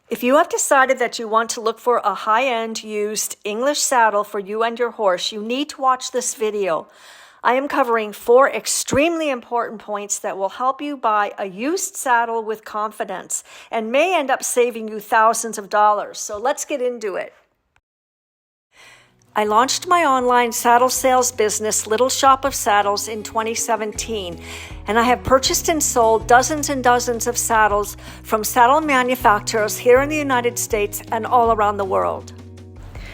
If you have decided that you want to look for a high-end used English saddle for you and your horse, you need to watch this video. I am covering 4 extremely important points that will help you buy a used saddle with confidence and may end up saving you thousands of dollars. So let's get into it. I launched my online saddle sales business, Little Shop of Saddles, in 2017, and I have purchased and sold dozens and dozens of saddles from saddle manufacturers here in the United States and all around the world.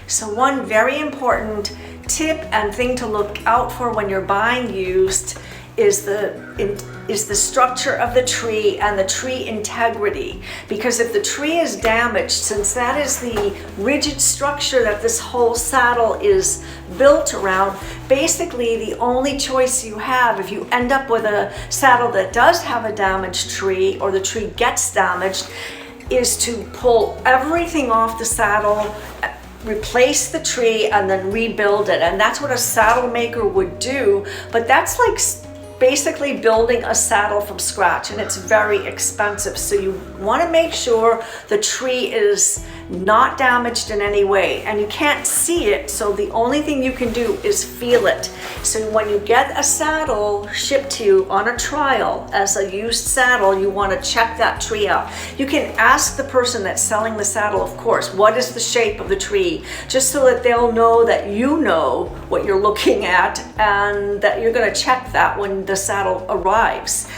So one very important tip and thing to look out for when you're buying used is the structure of the tree and the tree integrity. Because if the tree is damaged, since that is the rigid structure that this whole saddle is built around, basically the only choice you have if you end up with a saddle that does have a damaged tree or the tree gets damaged is to pull everything off the saddle, replace the tree, and then rebuild it. And that's what a saddle maker would do, but that's like basically building a saddle from scratch, and it's very expensive. So you want to make sure the tree is not damaged in any way, and you can't see it, so the only thing you can do is feel it. So when you get a saddle shipped to you on a trial as a used saddle, you want to check that tree out. You can ask the person that's selling the saddle, of course, what is the shape of the tree, just so that they'll know that you know what you're looking at and that you're going to check that when the saddle arrives.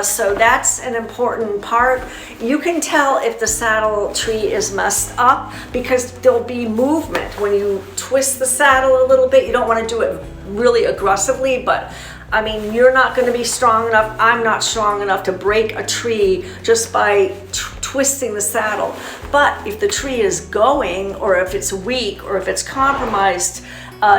So that's an important part. You can tell if the saddle tree is messed up because there'll be movement when you twist the saddle a little bit. You don't want to do it really aggressively, but I mean, you're not going to be strong enough, I'm not strong enough to break a tree just by twisting the saddle. But if the tree is going, or if it's weak, or if it's compromised,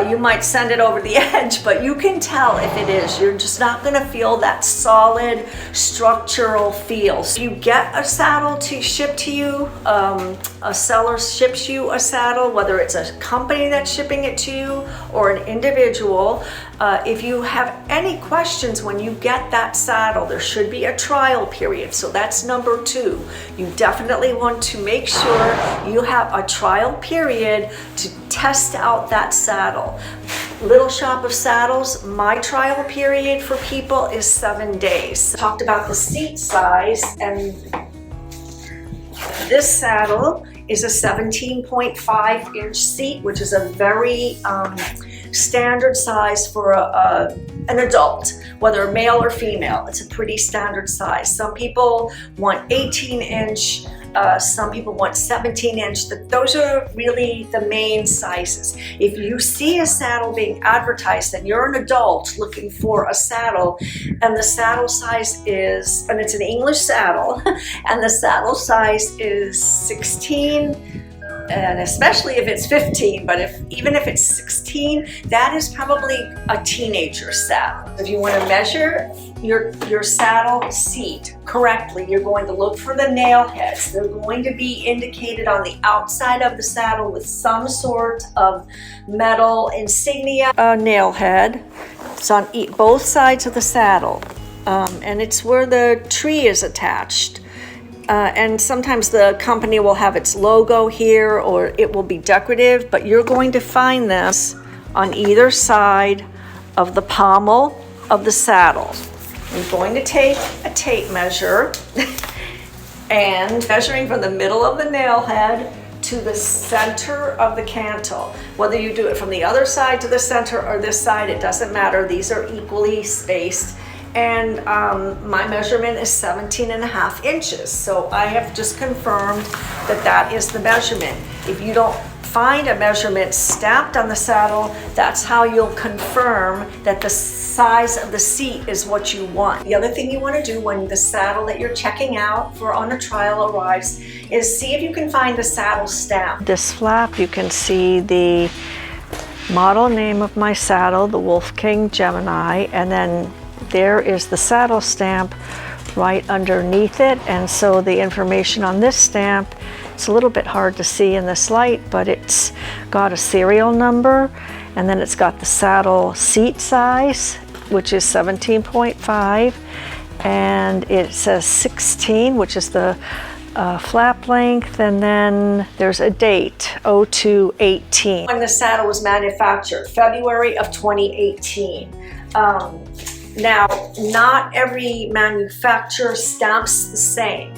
you might send it over the edge, but you can tell if it is. You're just not going to feel that solid structural feel. So you get a saddle to ship to you, a seller ships you a saddle, whether it's a company that's shipping it to you or an individual. If you have any questions when you get that saddle, there should be a trial period. So that's number 2. You definitely want to make sure you have a trial period to test out that saddle. Little Shop of Saddles, my trial period for people is 7 days. Talked about the seat size, and this saddle is a 17.5 inch seat, which is a very standard size for an adult, whether male or female. It's a pretty standard size. Some people want 18 inch, some people want 17 inch. Those are really the main sizes. If you see a saddle being advertised and you're an adult looking for a saddle, and the saddle size is, and it's an English saddle, and the saddle size is 16, and especially if it's 15, but even if it's 16, that is probably a teenager saddle. If you want to measure your saddle seat correctly, you're going to look for the nail heads. They're going to be indicated on the outside of the saddle with some sort of metal insignia. A nail head. It's on both sides of the saddle, and it's where the tree is attached. And sometimes the company will have its logo here, or it will be decorative, but you're going to find this on either side of the pommel of the saddle. I'm going to take a tape measure and measuring from the middle of the nail head to the center of the cantle. Whether you do it from the other side to the center or this side, it doesn't matter. These are equally spaced. And my measurement is 17.5 inches. So I have just confirmed that that is the measurement. If you don't find a measurement stamped on the saddle, that's how you'll confirm that the size of the seat is what you want. The other thing you want to do when the saddle that you're checking out for on a trial arrives is see if you can find the saddle stamp. This flap, you can see the model name of my saddle, the Wolfgang Gemini, and then there is the saddle stamp right underneath it. And so the information on this stamp, it's a little bit hard to see in this light, but it's got a serial number, and then it's got the saddle seat size, which is 17.5, and it says 16, which is the flap length, and then there's a date, 02/18. When the saddle was manufactured, February of 2018. Now, not every manufacturer stamps the same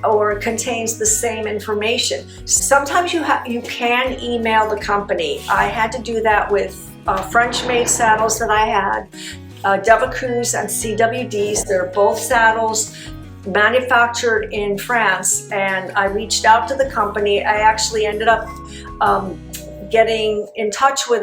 or contains the same information. Sometimes you can email the company. I had to do that with French-made saddles that I had, Devacous and CWDs. They're both saddles manufactured in France, and I reached out to the company. I actually ended up getting in touch with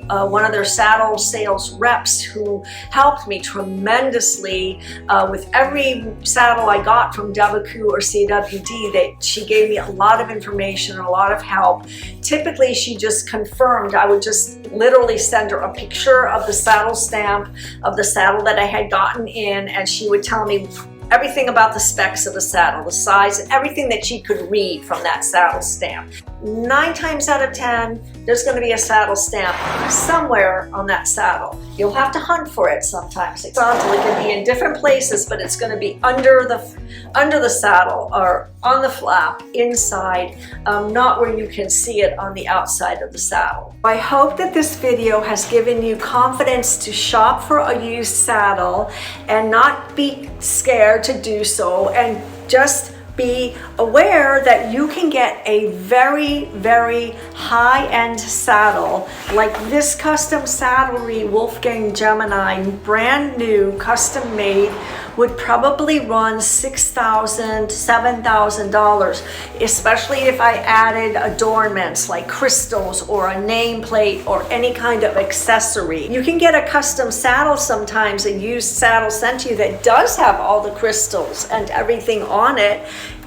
one of their saddle sales reps who helped me tremendously with every saddle I got from Devacous or CWD. She gave me a lot of information and a lot of help. Typically, she just confirmed. I would just literally send her a picture of the saddle stamp of the saddle that I had gotten in, and she would tell me everything about the specs of the saddle, the size, everything that she could read from that saddle stamp. 9 times out of 10, there's going to be a saddle stamp somewhere on that saddle. You'll have to hunt for it sometimes. It can be in different places, but it's going to be under the saddle or on the flap inside, not where you can see it on the outside of the saddle. I hope that this video has given you confidence to shop for a used saddle and not be scared to do so, and just be aware that you can get a very, very high-end saddle like this custom Saddlery Wolfgang Gemini, brand new, custom made, would probably run $6,000, $7,000, especially if I added adornments like crystals or a nameplate or any kind of accessory. You can get a custom saddle sometimes, a used saddle sent to you that does have all the crystals and everything on it.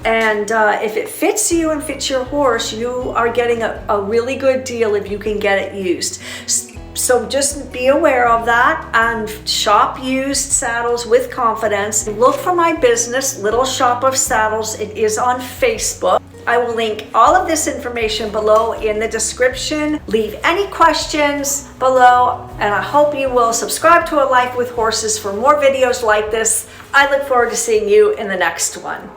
And if it fits you and fits your horse, you are getting a really good deal if you can get it used. So just be aware of that and shop used saddles with confidence. Look for my business, Little Shop of Saddles. It is on Facebook. I will link all of this information below in the description. Leave any questions below, and I hope you will subscribe to A Life with Horses for more videos like this. I look forward to seeing you in the next one.